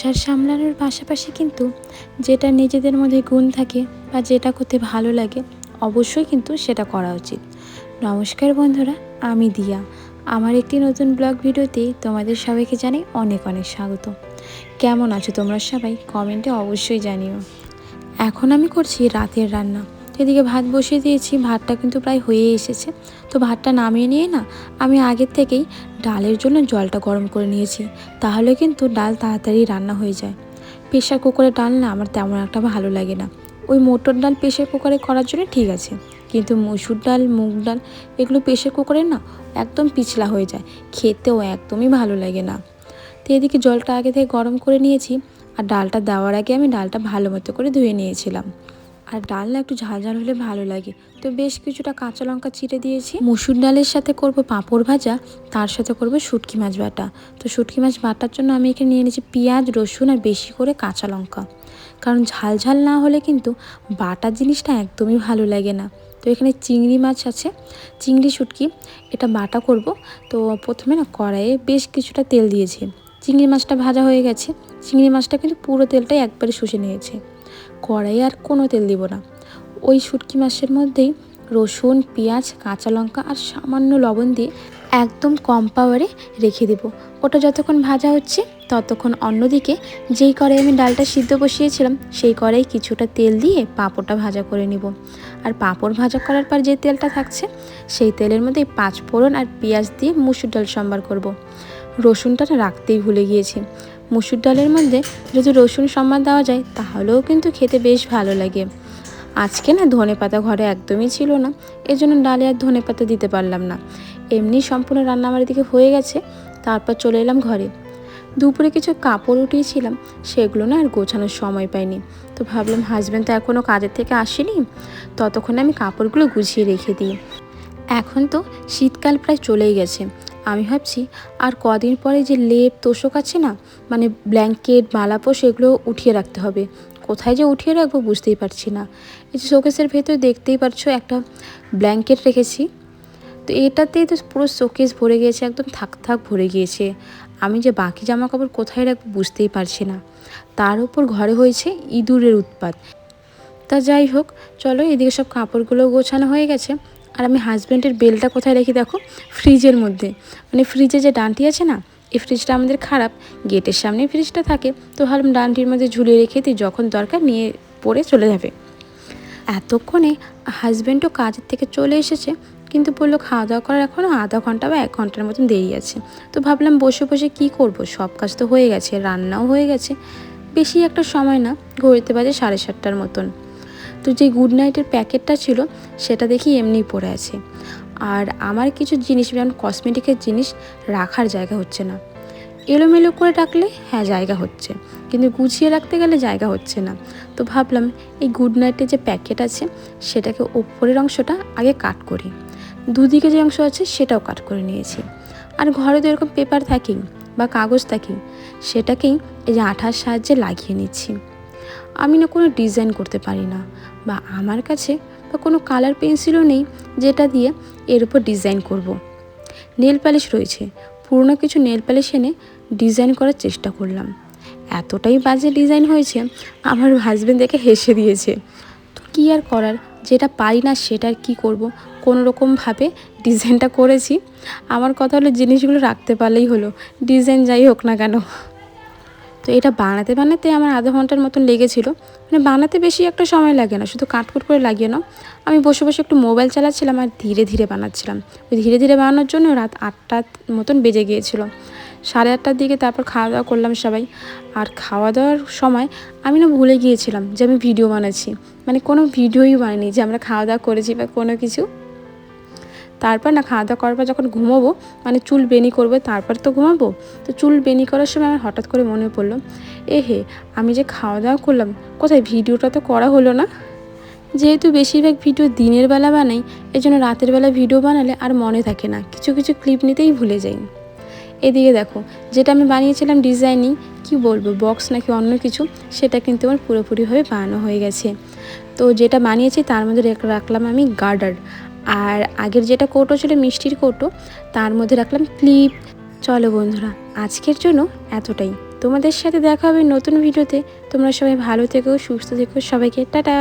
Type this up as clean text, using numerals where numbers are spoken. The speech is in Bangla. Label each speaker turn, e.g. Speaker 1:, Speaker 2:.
Speaker 1: সংসার সামলানোর পাশাপাশি কিন্তু যেটা নিজেদের মধ্যে গুণ থাকে বা যেটা করতে ভালো লাগে অবশ্যই কিন্তু সেটা করা উচিত। নমস্কার বন্ধুরা, আমি দিয়া। আমার একটি নতুন ব্লগ ভিডিওতে তোমাদের সবাইকে জানাই অনেক অনেক স্বাগত। কেমন আছো তোমরা সবাই? কমেন্টে অবশ্যই জানিও। এখন আমি করছি রাতের রান্না। এদিকে ভাত বসিয়ে দিয়েছি, ভাতটা কিন্তু প্রায় হয়ে এসেছে। তো ভাতটা নামিয়ে নিয়ে না আমি আগের থেকেই ডালের জন্য জলটা গরম করে নিয়েছি, তাহলে কিন্তু ডাল তাড়াতাড়ি রান্না হয়ে যায়। প্রেশার কুকারে ডাল না আমার তেমন একটা ভালো লাগে না। ওই মটর ডাল প্রেশার কুকারে করার জন্য ঠিক আছে, কিন্তু মসুর ডাল, মুগ ডাল এগুলো প্রেশার কুকারে না একদম পিছলা হয়ে যায়, খেতেও একদমই ভালো লাগে না। তো এদিকে জলটা আগে থেকে গরম করে নিয়েছি, আর ডালটা দেওয়ার আগে আমি ডালটা ভালো মতো করে ধুয়ে নিয়েছিলাম। আর ডাল না একটু ঝাল ঝাল হলে ভালো লাগে, তো বেশ কিছুটা কাঁচা লঙ্কা চিড়ে দিয়েছি। মসুর ডালের সাথে করব পাঁপড় ভাজা, তার সাথে করব শুটকি মাছ বাটা। তো শুটকি মাছ বাটার জন্য আমি এখানে নিয়ে নিয়েছি পেঁয়াজ, রসুন আর বেশি করে কাঁচা লঙ্কা, কারণ ঝাল ঝাল না হলে কিন্তু বাটার জিনিসটা একদমই ভালো লাগে না। তো এখানে চিংড়ি মাছ আছে, চিংড়ি শুটকি, এটা বাটা করব। তো প্রথমে না কড়াইয়ে বেশ কিছুটা তেল দিয়েছি। চিংড়ি মাছটা ভাজা হয়ে গেছে, চিংড়ি মাছটা কিন্তু পুরো তেলটাই একবারে শুষে নিয়েছে। কড়াইয়ে আর কোনো তেল দিব না, ওই শুটকি মাছের মধ্যেই রসুন, পেঁয়াজ, কাঁচা লঙ্কা আর সামান্য লবণ দিয়ে একদম কম পাওয়ারে রেখে দেব। ওটা যতক্ষণ ভাজা হচ্ছে ততক্ষণ অন্যদিকে যেই কড়াই আমি ডালটা সিদ্ধ বসিয়েছিলাম সেই কড়াই কিছুটা তেল দিয়ে পাঁপড়টা ভাজা করে নিব। আর পাঁপড় ভাজা করার পর যে তেলটা থাকছে সেই তেলের মধ্যে পাঁচ ফোড়ন আর পেঁয়াজ দিয়ে মুসুর ডাল সম্বার করব। রসুনটা রাখতেই ভুলে গিয়েছি। মুসুর ডালের মধ্যে যদি রসুন সম্বার দেওয়া যায় তাহলেও কিন্তু খেতে বেশ ভালো লাগে। আজকে না ধনেপাতা ঘরে একদমই ছিল না, এজন্য ডালে আর ধনেপাতা দিতে পারলাম না। এমনি সম্পূর্ণ রান্না আমার এদিকে হয়ে গেছে। তারপর চলে এলাম ঘরে। দুপুরে কিছু কাপড় উঠিয়েছিলাম, সেগুলো না আর গোছানোর সময় পাইনি। তো ভাবলাম হাজব্যান্ড তো এখনও কাজের থেকে আসেনি, ততক্ষণে আমি কাপড়গুলো গুছিয়ে রেখে দিই। এখন তো শীতকাল প্রায় চলেই গেছে। আমি ভাবছি আর কদিন পরে যে লেপ তোষক আছে না, মানে ব্ল্যাঙ্কেট, মালাপোষ, এগুলো উঠিয়ে রাখতে হবে। কোথায় যে উঠিয়ে রাখবো বুঝতেই পারছি না। এই যে শোকেসের ভেতর দেখতেই পারছো একটা ব্ল্যাঙ্কেট রেখেছি, তো এটাতেই তো পুরো শোকেস ভরে গিয়েছে, একদম থাক থাক ভরে গিয়েছে। আমি যে বাকি জামা কাপড় কোথায় রাখবো বুঝতেই পারছি না। তার উপর ঘরে হয়েছে ইঁদুরের উৎপাত। তা যাই হোক, চলো এদিকে সব কাপড়গুলো গোছানো হয়ে গেছে। আর আমি হাজব্যান্ডের বেলটা কোথায় রেখে দেখো, ফ্রিজের মধ্যে। মানে ফ্রিজে যে ডান্টি আছে না, এই ফ্রিজটা আমাদের খারাপ, গেটের সামনে ফ্রিজটা থাকে, তো ভাবলাম ডান্টির মধ্যে ঝুলিয়ে রেখে দিই, যখন দরকার নিয়ে পড়ে চলে যাবে। এতক্ষণে হাজব্যান্ডও কাজের থেকে চলে এসেছে, কিন্তু বললো খাওয়া দাওয়া করার এখনও আধা ঘন্টা বা 1 ঘন্টার মতন দেরি আছে। তো ভাবলাম বসে বসে কি করব, সব কাজ তো হয়ে গেছে, রান্নাও হয়ে গেছে, বেশি একটা সময় না, ঘড়িতে বাজে 7:30টার মতন। তো যে গুড নাইটের প্যাকেটটা ছিল সেটা দেখি এমনিই পড়ে আছে। আর আমার কিছু জিনিস, যেমন কসমেটিকের জিনিস, রাখার জায়গা হচ্ছে না। এলোমেলো করে রাখলে হ্যাঁ জায়গা হচ্ছে, কিন্তু গুছিয়ে রাখতে গেলে জায়গা হচ্ছে না। তো ভাবলাম এই গুড নাইটের যে প্যাকেট আছে সেটাকে ওপরের অংশটা আগে কাট করি, দুদিকে যে অংশ আছে সেটাও কাট করে নিয়েছি। আর ঘরে তো এরকম পেপার থাকেই বা কাগজ থাকেই, সেটাকেই এই যে আঠার সাহায্যে লাগিয়ে নিচ্ছি। আমি না কোনো ডিজাইন করতে পারি না, বা আমার কাছে বা কোনো কালার পেন্সিলও নেই যেটা দিয়ে এর উপর ডিজাইন করব। নেল পালিশ রয়েছে, পুরনো কিছু নেল পালিশ এনে ডিজাইন করার চেষ্টা করলাম, এতটাই বাজে ডিজাইন হয়েছে আমার হাজব্যান্ড দেখে হেসে দিয়েছে। তো কী আর করার, যেটা পারি না সেটা আর কী করব, কোনো রকমভাবে ডিজাইনটা করেছি। আমার কথা হলো জিনিসগুলো রাখতে পারলেই হলো, ডিজাইন যাই হোক না কেন। তো এটা বানাতে বানাতে আমার আধা ঘন্টার মতন লেগেছিল। মানে বানাতে বেশি একটা সময় লাগে না, শুধু কাটকুট করে লাগিয়ে নাও। আমি বসে বসে একটু মোবাইল চালাচ্ছিলাম আর ধীরে ধীরে বানাচ্ছিলাম। ওই ধীরে ধীরে বানানোর জন্য রাত 8টার মতন বেজে গিয়েছিল। 8:30টার দিকে তারপর খাওয়া দাওয়া করলাম সবাই। আর খাওয়া দাওয়ার সময় আমি না ভুলে গিয়েছিলাম যে আমি ভিডিও বানাচ্ছি, মানে কোনো ভিডিওই বানাইনি যে আমরা খাওয়া দাওয়া করেছি বা কোনো কিছু। তারপর না খাওয়া দাওয়া করার পর যখন ঘুমোবো, মানে চুল বেনি করবো, তারপর তো ঘুমাবো। তো চুল বেনি করার সময় আমার হঠাৎ করে মনে পড়লো, আমি যে খাওয়া দাওয়া করলাম, কোথায় ভিডিওটা তো করা হলো না। যেহেতু বেশিরভাগ ভিডিও দিনের বেলা বানাই, এই জন্য রাতের বেলা ভিডিও বানালে আর মনে থাকে না, কিছু কিছু ক্লিপ নিতেই ভুলে যাই। এদিকে দেখো, যেটা আমি বানিয়েছিলাম ডিজাইনিং, কি বলবো, বক্স নাকি অন্য কিছু, সেটা কিন্তু আমার পুরোপুরিভাবে বানানো হয়ে গেছে। তো যেটা বানিয়েছি তার মধ্যে রাখলাম আমি গার্ডার, আর আগের যেটা কৌটো ছিল মিষ্টির কৌটো, তার মধ্যে রাখলাম ক্লিপ। চলো বন্ধুরা, আজকের জন্য এতটাই। তোমাদের সাথে দেখা হবে নতুন ভিডিওতে। তোমরা সবাই ভালো থেকো, সুস্থ থেকো। সবাইকে টাটা।